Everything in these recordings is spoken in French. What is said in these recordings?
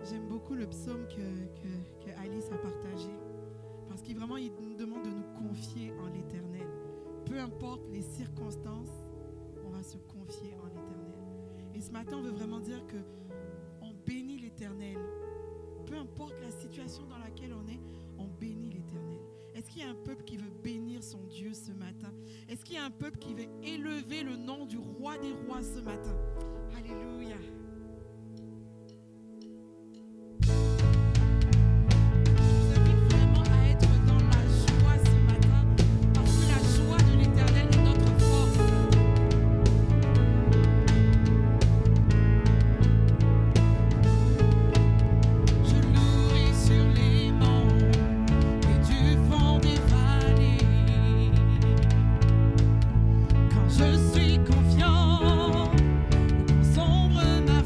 J'aime beaucoup le psaume que Alice a partagé. Parce qu'il vraiment, il nous demande de nous confier en l'Éternel. Peu importe les circonstances, on va se confier en l'Éternel. Et ce matin, on veut vraiment dire qu'on bénit l'Éternel. Peu importe la situation dans laquelle on est, on bénit l'Éternel. Est-ce qu'il y a un peuple qui veut bénir son Dieu ce matin? Est-ce qu'il y a un peuple qui veut élever le nom du roi des rois ce matin? Alléluia. Je suis confiant, sombre ma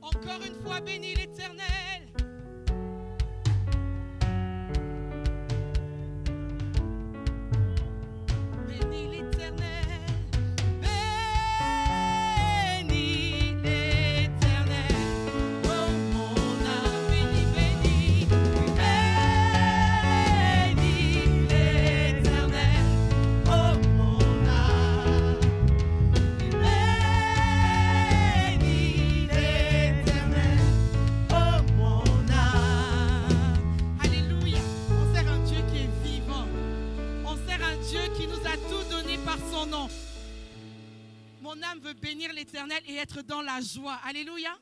Encore une fois, bénis l'Éternel. Bénis l'Éternel. Bénis l'Éternel. Oh bénir l'Éternel et être dans la joie. Alléluia.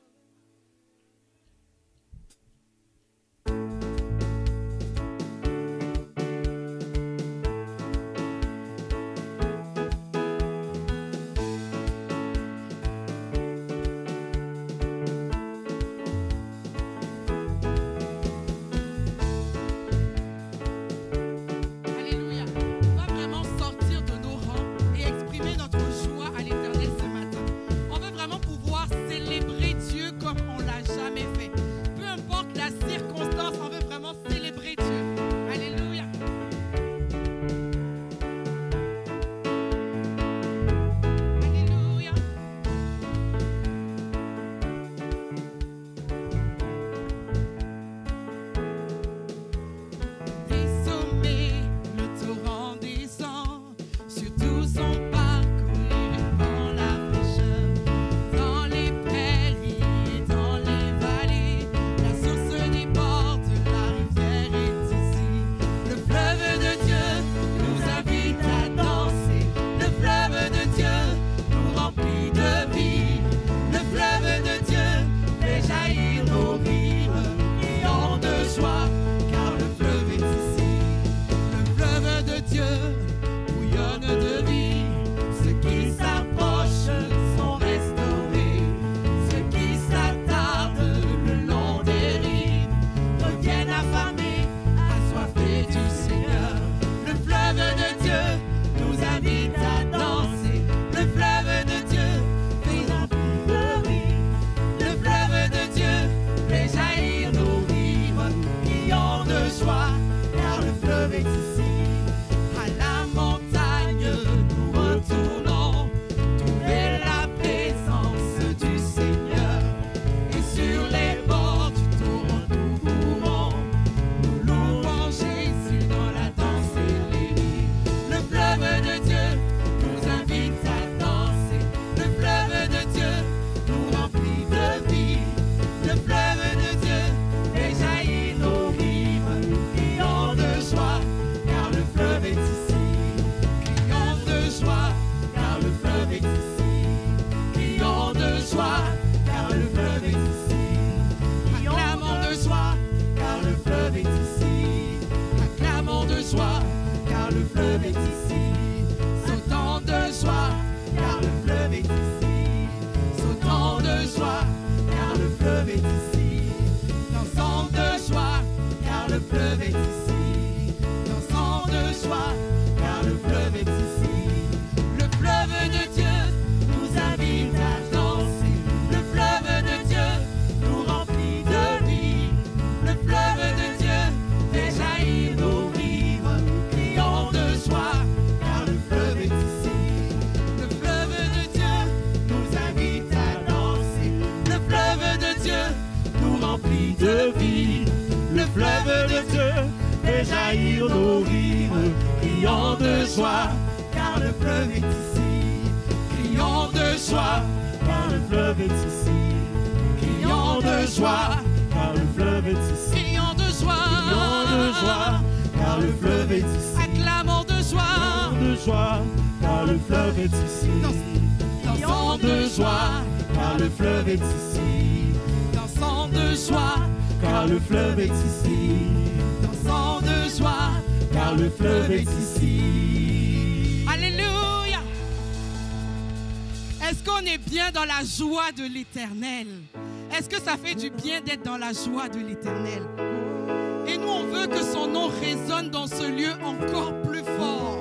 jaillir nos rives, criant de joie, car le fleuve est ici. Criant de joie, car le fleuve est ici. Criant de joie, car le fleuve est ici. Criant de joie, car le fleuve est ici. Acclamons de joie, de joie, car le fleuve est ici. Dansons de joie, car le fleuve est ici. Dansons de joie, car le fleuve est ici. Dansons de joie, car le fleuve est ici. Alléluia. Est-ce qu'on est bien dans la joie de l'Éternel? Est-ce que ça fait du bien d'être dans la joie de l'Éternel? Et nous, on veut que son nom résonne dans ce lieu encore plus fort.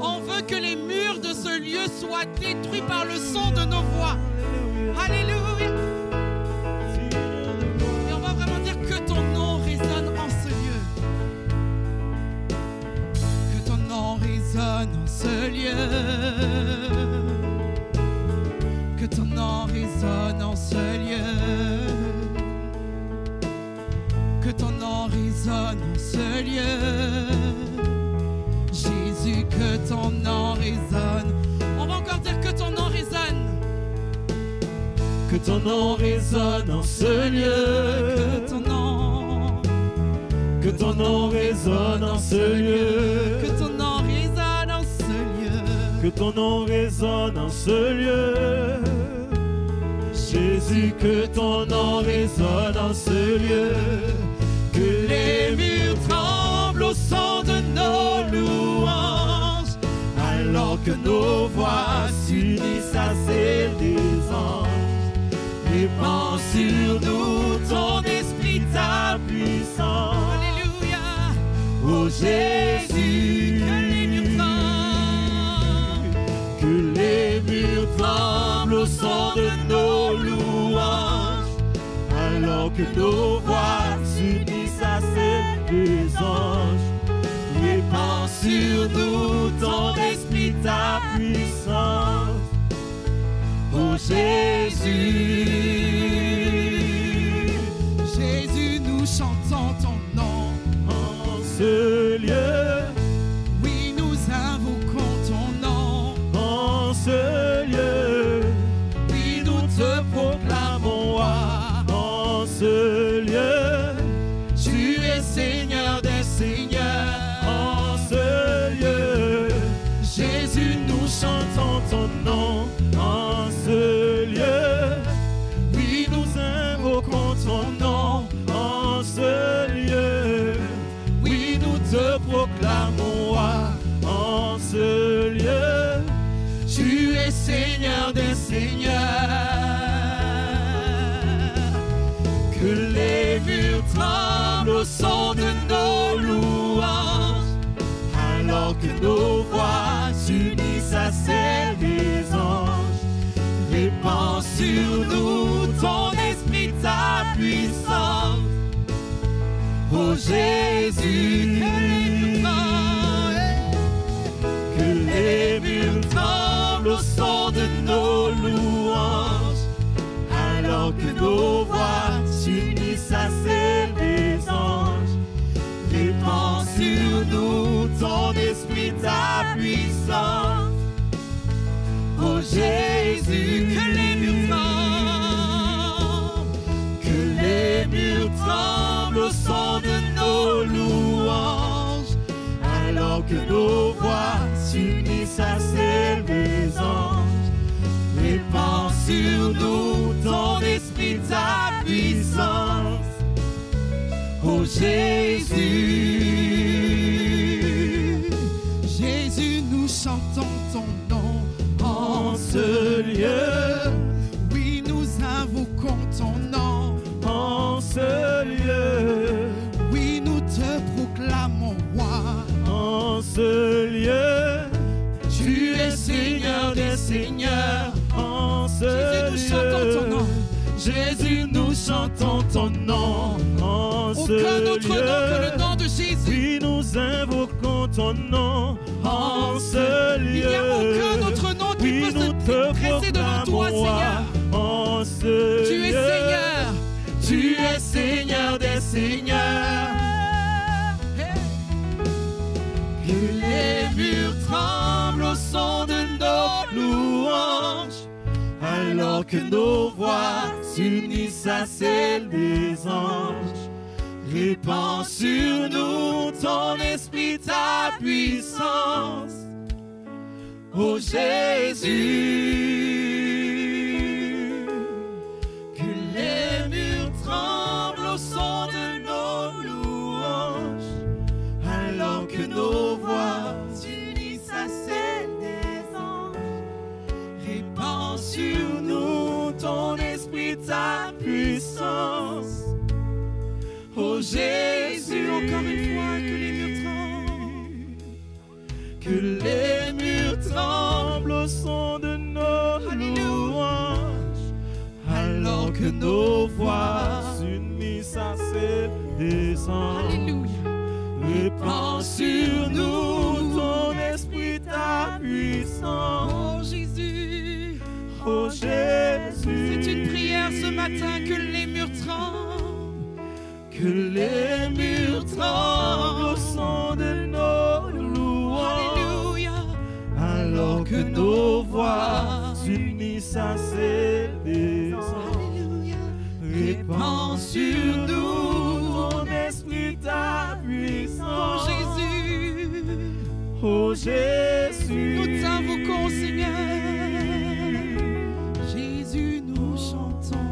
On veut que les murs de ce lieu soient détruits par le son de nos voix. Alléluia. Et on va vraiment dire que ton nom résonne en ce lieu. Que ton nom résonne en ce lieu. Que ton nom résonne en ce lieu. Que ton nom résonne en ce lieu. Jésus, que ton nom résonne. On va encore dire que ton nom résonne. Que ton nom résonne en ce lieu. Que ton nom résonne en ce lieu. Que ton nom résonne en ce lieu. Que ton nom résonne en ce lieu. Jésus, que ton nom résonne en ce lieu, que les murs tremblent au son de nos louanges, alors que nos voix s'unissent à celles des anges. Répands sur nous ton esprit, ta puissance. Alléluia. Ô Jésus, que les murs tremblent au son de nos louanges, alors que nos voix s'unissent à celles des anges. Répands sur nous ton esprit, ta puissance. Ô Jésus, Jésus, nous chantons ton nom. en ce lieu, Oui, nous invoquons ton nom. en ce lieu, Oui, nous te proclamons roi. en ce lieu, Tu es Seigneur des seigneurs. en ce lieu, Jésus, nous chantons ton nom, en ce lieu, Oui, nous invoquons ton nom, en ce lieu, Oui, nous te proclamons roi, en ce lieu, Tu es Seigneur des seigneurs. que les murs Tremble au son de nos louanges, alors que nos voix s'unissent à celles des anges. répands sur nous ton esprit, ta puissance. Ô Jésus, que les murs Tremble au son de nos louanges, alors que nos voix s'unissent à celles des anges. répands sur nous ton esprit, ta puissance. Ô Jésus, Que les murs tremblent, que les murs tremblent au son de nos louanges, alors que nos voix s'unissent à celles des anges. répands sur nous ton esprit, ta puissance. Ô Jésus, Jésus, nous chantons ton nom en ce lieu, Oui, nous invoquons ton nom. en ce lieu, Oui, nous te proclamons roi. en ce lieu, Tu es Seigneur des seigneurs. en ce Jésus, nous chantons ton lieu. nom. Jésus, nous chantons ton nom, en ce Aucun autre nom que lieu. le nom de Jésus. Oui, nous invoquons ton nom, en ce Il n'y a lieu. aucun autre nom qui Oui, peut nous se te dresser devant toi, proclamons Seigneur. en ce Tu es lieu. Seigneur. Tu es Seigneur des seigneurs. Que les murs tremblent au son de nos louanges, Alors que nos voix s'unissent à celles des anges. répands sur nous ton esprit, ta puissance. Ô Jésus, que les murs tremblent au son de nos louanges, alors que nos voix s'unissent à celles des anges. Répands sur nous ton esprit, ta puissance. Ô Jésus, encore une fois, que les murs tremblent. Que les murs tremblent au son de nos louanges, alors que nos voix s'unissent à celles des anges. Alléluia. Répands sur nous ton esprit, ta puissance. Oh Jésus, Oh Jésus, c'est une prière ce matin que les murs tremblent. que les murs tremblent au son de nos louanges, Alléluia. alors que nos voix s'unissent à celles des anges. Alléluia. Répands sur nous ton esprit, ta Oh puissance. Jésus, Oh Jésus, nous t'invoquons Seigneur. Jésus, nous chantons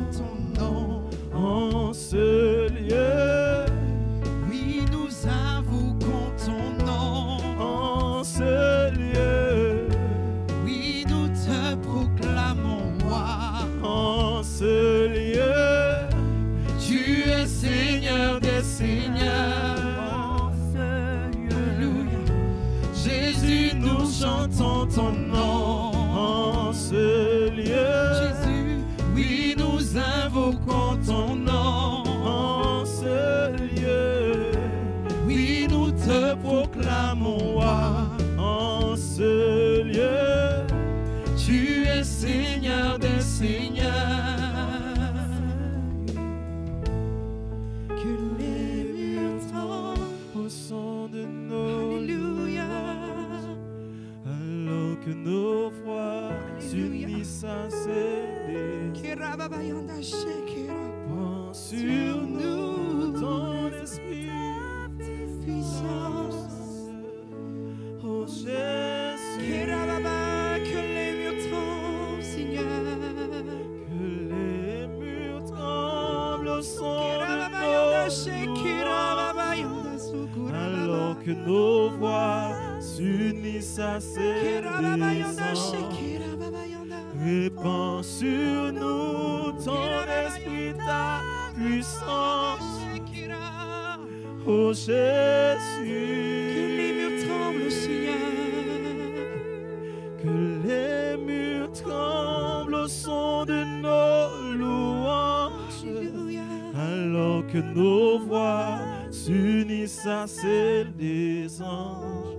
invoquons ton nom en ce lieu. Oui, nous te proclamons roi en ce lieu. Tu es Seigneur des Seigneurs. Que les murs tremblent Au son de nos Alléluia. alors que nos voix s'unissent à céder. Kerababayanda shekera. Prends sur nous ton esprit Puissance. oh Jésus. Kerababa, que les murs tremblent, Seigneur. Que les murs tremblent au son Kerababayanda de shekera, nos babayanda sukura, alors baba. que nos voix s'unissent à celles Kerababayanda des anges. shekera, babayanda. Répands sur nous ton esprit, ta puissance, Shekera. ô Que Jésus. les murs tremblent, Seigneur. Que les murs tremblent au son de nos louanges, Alléluia. alors que nos voix s'unissent à celles des anges.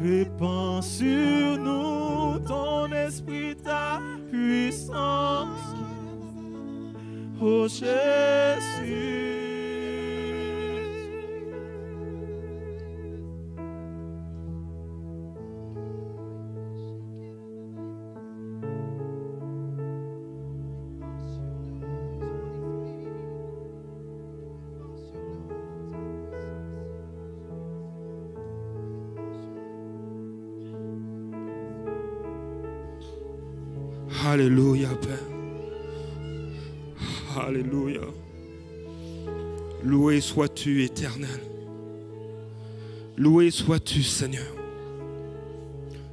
Répands sur nous ton esprit, ta puissance, ô Jésus. Alléluia, Père. Alléluia. Loué sois-tu, Éternel. Loué sois-tu, Seigneur.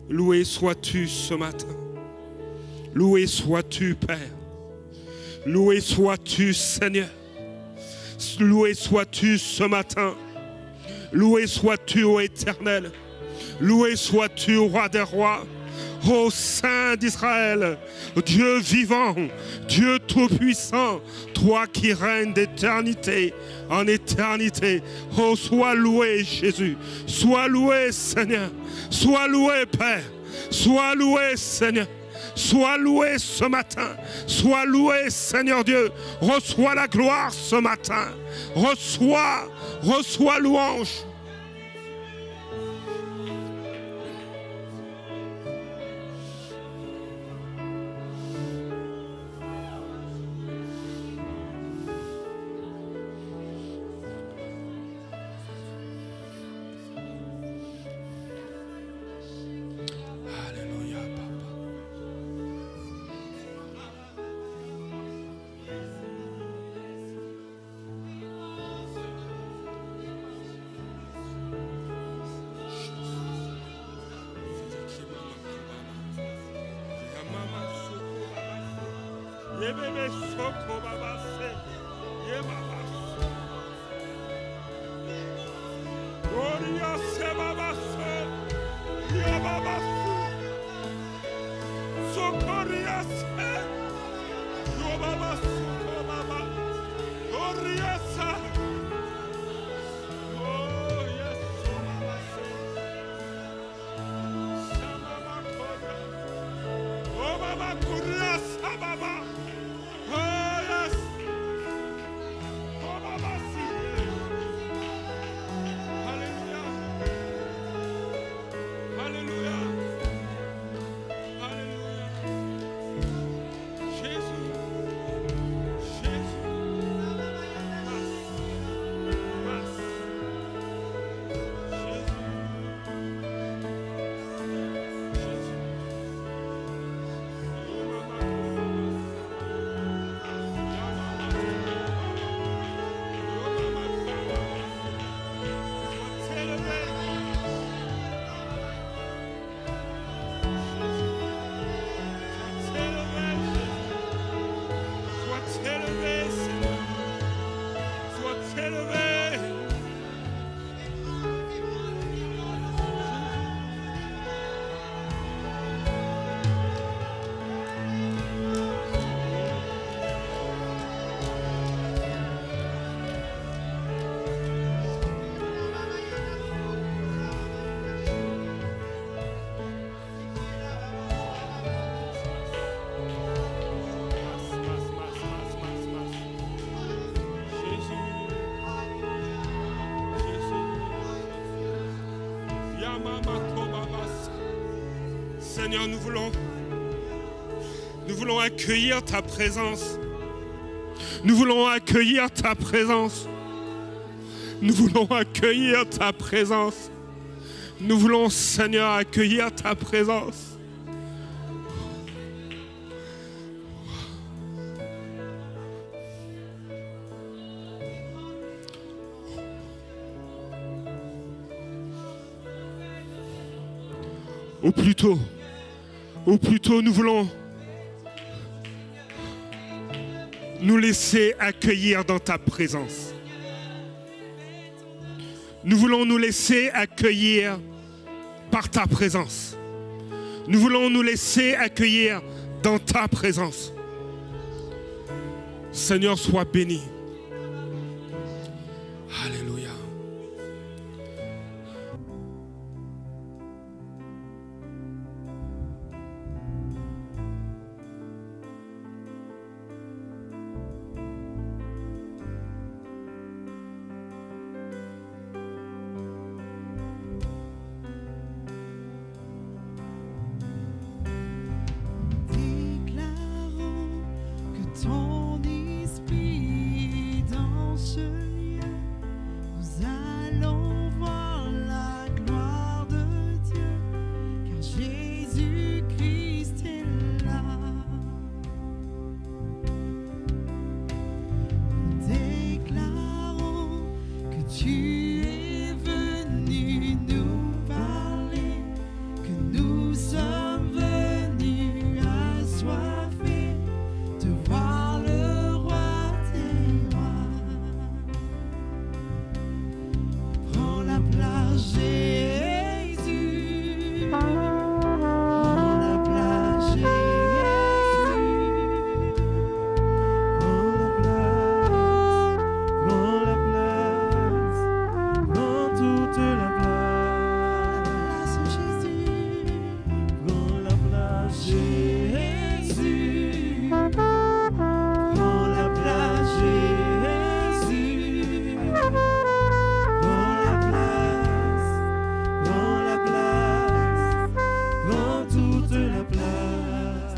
Loué sois-tu ce matin. Loué sois-tu, Père. Loué sois-tu, Seigneur. Loué sois-tu ce matin. Loué sois-tu, ô Éternel. Loué sois-tu, Roi des rois. Ô Saint d'Israël, Dieu vivant, Dieu tout-puissant, toi qui règnes d'éternité en éternité. Oh, sois loué Jésus, sois loué Seigneur, sois loué Père, sois loué Seigneur. Sois loué ce matin, sois loué Seigneur Dieu, reçois la gloire ce matin, reçois louange. Seigneur, nous voulons accueillir ta présence. Nous voulons accueillir ta présence. Nous voulons accueillir ta présence. Nous voulons, Seigneur, accueillir ta présence. Ou plutôt, nous voulons nous laisser accueillir dans ta présence. Nous voulons nous laisser accueillir par ta présence. Nous voulons nous laisser accueillir dans ta présence. Seigneur, sois béni. Alléluia. Ton esprit dans ce lieu, nous allons voir la gloire de Dieu, car Jésus-Christ est là. Nous déclarons que tu es venu nous parler, que nous sommes venus assoiffés de voir le roi des rois. Prends la place, Jésus. Prends la place, Jésus. Prends la place, prends toute la place, Jésus. Prends la place, Jésus. Prends la place, Jésus. Prends la place, prends toute la place.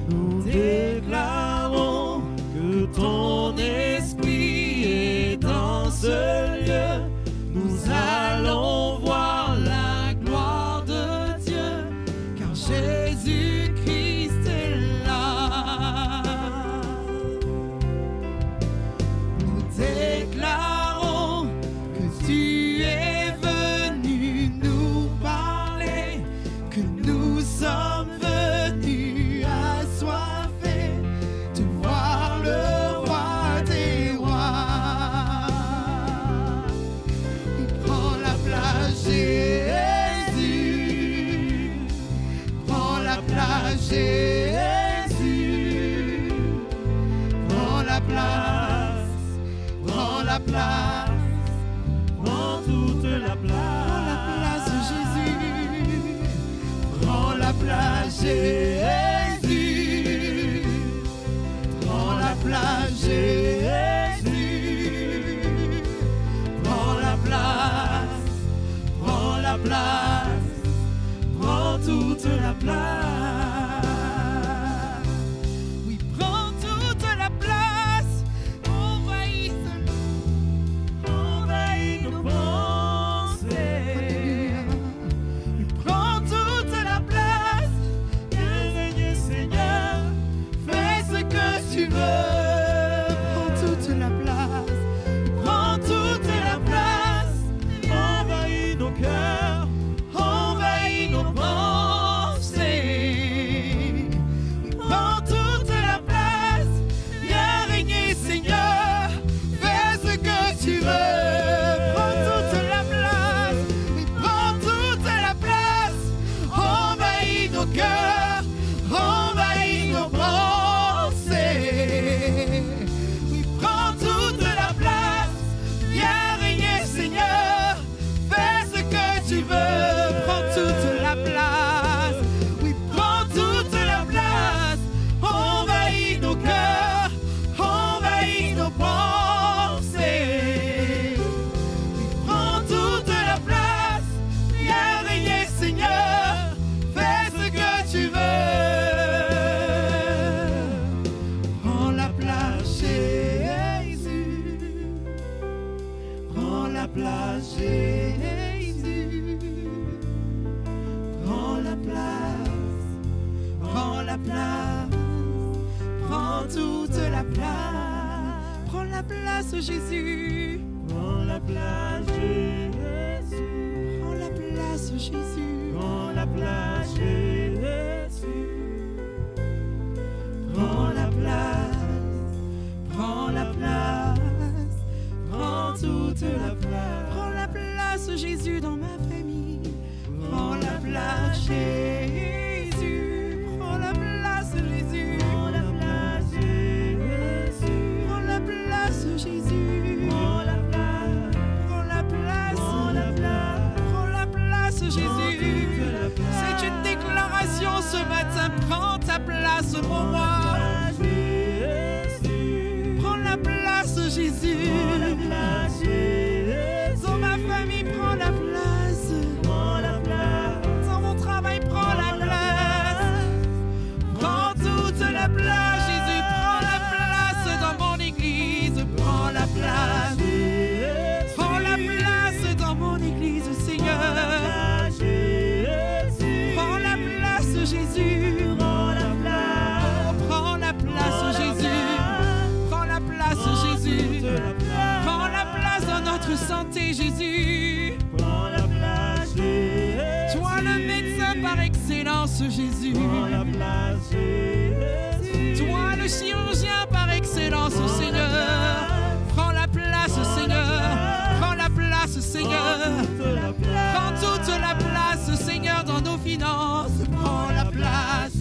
Nous déclarons que ton esprit est dans ce lieu. Nous allons voir la gloire de Dieu, car Jésus-Christ est là. Nous déclarons que tu es venu nous parler, que nous sommes venus assoiffés de voir le roi des rois. Prends la place, Jésus. Prends la place, Jésus. Prends la place, prends la place, prends toute la place, Jésus. Prends la place, Jésus. Prends la place, Jésus. Prends la place, prends toute la place. Oui, prends toute la place. Envahis nos pensées. Oui, prends toute la place. la place. Prends toute la place. Prends la place, Jésus. Prends la place, Jésus. Prends la place, Jésus. Prends la place, Jésus. Prends la place. Prends la place. Prends toute la place. Prends la place, Jésus, dans ma famille. Prends la place, Jésus. Prends la place, Jésus. Prends la place, Jésus. Prends la place, Jésus. Prends la place. Prends la place. Prends la place. Prends la place, Prends Jésus. toute la place. C'est une déclaration ce matin. Prends ta place, mon roi. Prends la place, Jésus. Prends la place, Jésus. Dans ma famille, prends la place. Prends la place. Dans mon travail, prends la place. Prends toute la place, Jésus. Prends la place dans mon église. Prends la place. Prends la place dans mon église, Seigneur. Prends la place, Jésus. Prends la place. Prends la place, Jésus. Prends la place, Jésus. Prends la place dans notre santé, Jésus. Prends la place, Jésus. Toi le médecin par excellence, Jésus. Prends la place, Jésus. Toi le chirurgien par excellence, Seigneur. Prends la place, Seigneur. Prends la place, Seigneur. Prends toute la place, Seigneur, dans nos finances. Prends la place.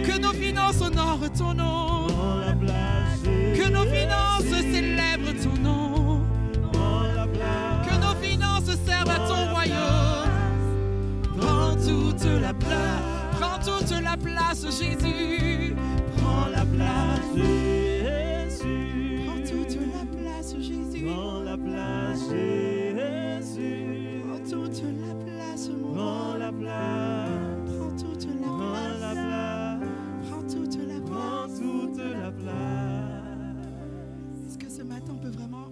Que nos finances honorent ton nom. Que nos finances célèbrent ton nom. Que nos finances servent à ton royaume. Prends toute la place. Prends toute la place, Jésus. Prends la place. Prends toute la place, Jésus. Prends la place, Jésus. Prends toute la place, mon Prends roi. la place. Prends toute la Prends la place. place. Prends toute la Prends place. toute la place. Est-ce que ce matin, on peut vraiment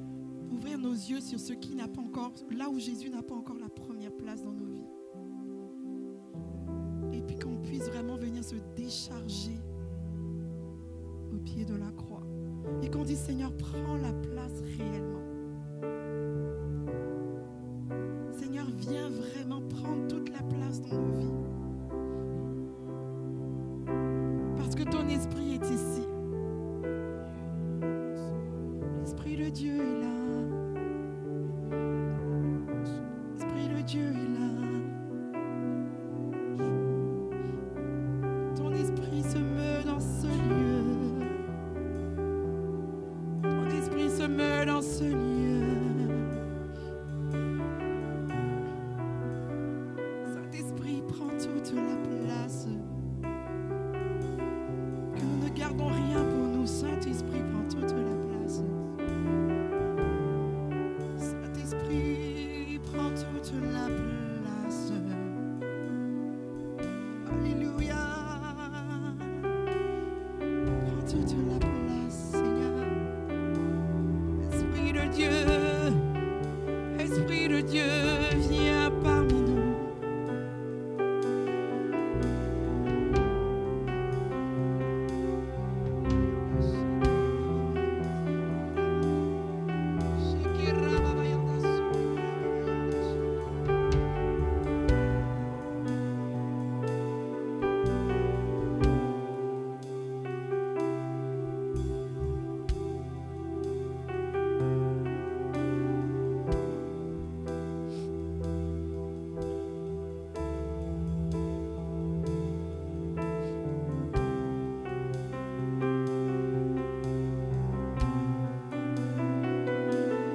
ouvrir nos yeux sur ce qui n'a pas encore, là où Jésus n'a pas encore la première place dans nos vies? Et puis qu'on puisse vraiment venir se décharger au pied de la croix. Et qu'on dise, Seigneur, prends la place réellement. Seigneur, viens vraiment prendre toute la place dans nos vies. Parce que ton esprit est ici. L'Esprit de Dieu est là. L'Esprit de Dieu est là. Ton esprit se meut dans ce lieu. Ton esprit se meut dans ce lieu. Saint-Esprit, prends toute la place. Que nous ne gardons rien pour nous. Saint-Esprit, prends toute la place. Saint-Esprit, prends toute la place. Alléluia. Prends toute la place, Seigneur. Esprit de Dieu, Esprit de Dieu, viens parmi nous.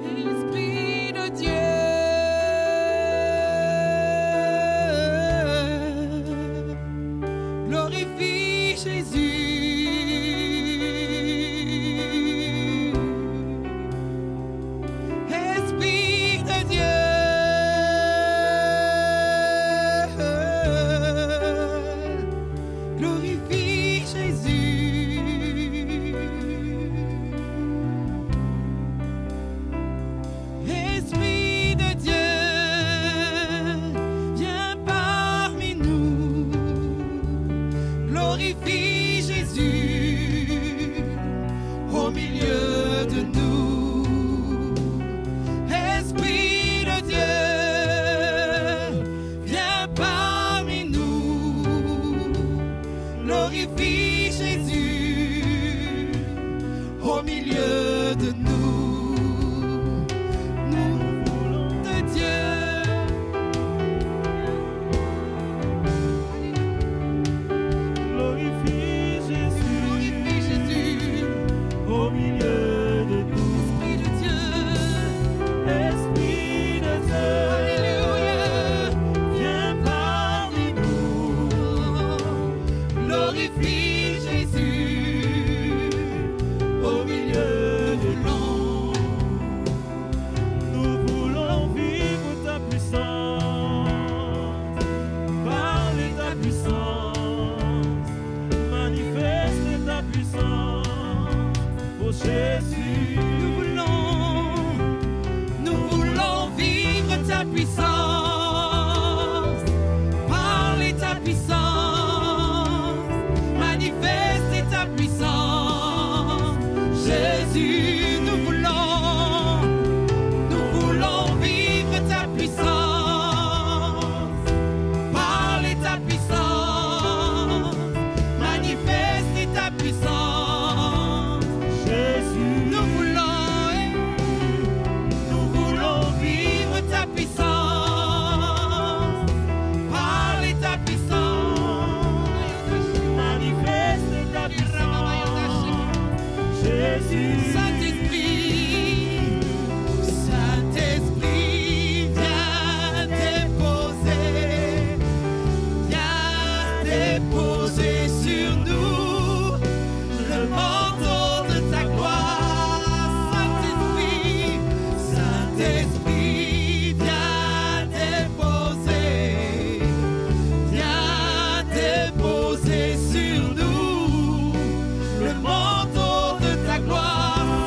Esprit de Dieu, glorifie Jésus. Esprit de Dieu, glorifie Jésus. Esprit de Dieu, viens parmi nous. glorifie Jésus au milieu de nous. Esprit de Dieu, viens parmi nous. Glorifie Jésus au milieu de nous. Sur nous le manteau de ta gloire.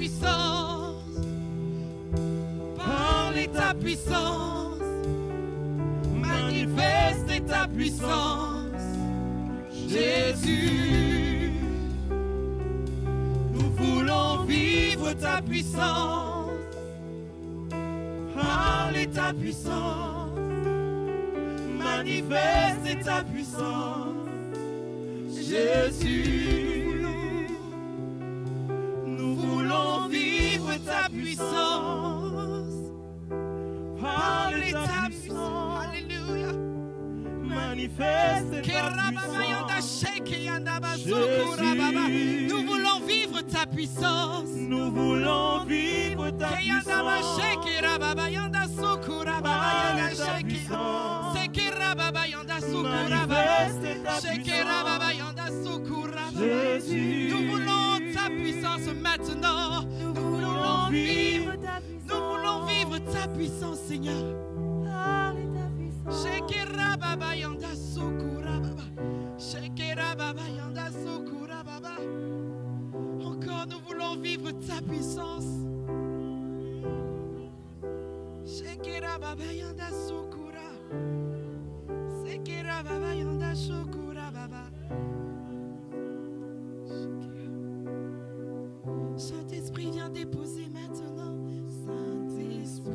puissance. Parle ta puissance. Manifeste ta puissance. Jésus, nous voulons vivre ta puissance. Parle ta puissance. Manifeste ta puissance. Jésus, nous voulons vivre ta puissance. Parle ta puissance. Alléluia. Manifeste ta puissance. Jésus, nous voulons vivre ta puissance. nous voulons vivre ta puissance. Jésus, Nous voulons ta puissance maintenant. Nous voulons vivre ta puissance. Nous voulons vivre ta puissance, Seigneur. Shekera baba yanda sukura baba. Shekera baba yanda sukura baba. Encore nous voulons vivre ta puissance. Shekera baba yanda sukura. Shekera baba yanda sukura baba. Saint-Esprit, viens déposer maintenant. Saint-Esprit,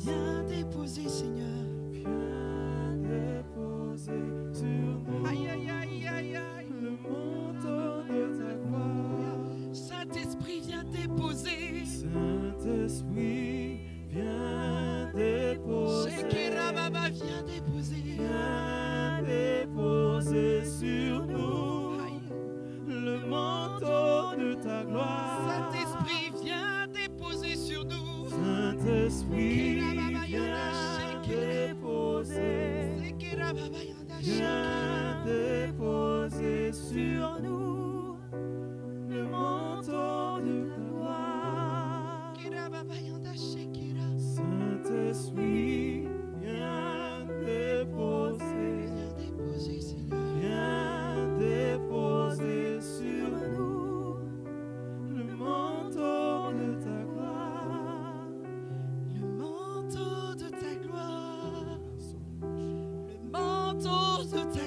viens déposer, Seigneur. viens déposer sur nous Aïe, aïe, aïe, aïe, aïe. le manteau de ta gloire. Saint-Esprit, viens déposer. Saint-Esprit, viens déposer. Shekera baba, viens déposer. Viens déposer sur nous le manteau de ta gloire. Saint-Esprit, viens déposer sur nous. Saint-Esprit, viens déposer. Shekera baba yanda Viens shekera. déposer sur nous le manteau de ta gloire. Shekera baba yanda shekera. Saint-Esprit, viens déposer. Viens déposer, Seigneur. Viens déposer sur nous le manteau de ta gloire. Le manteau de ta gloire. Le manteau de ta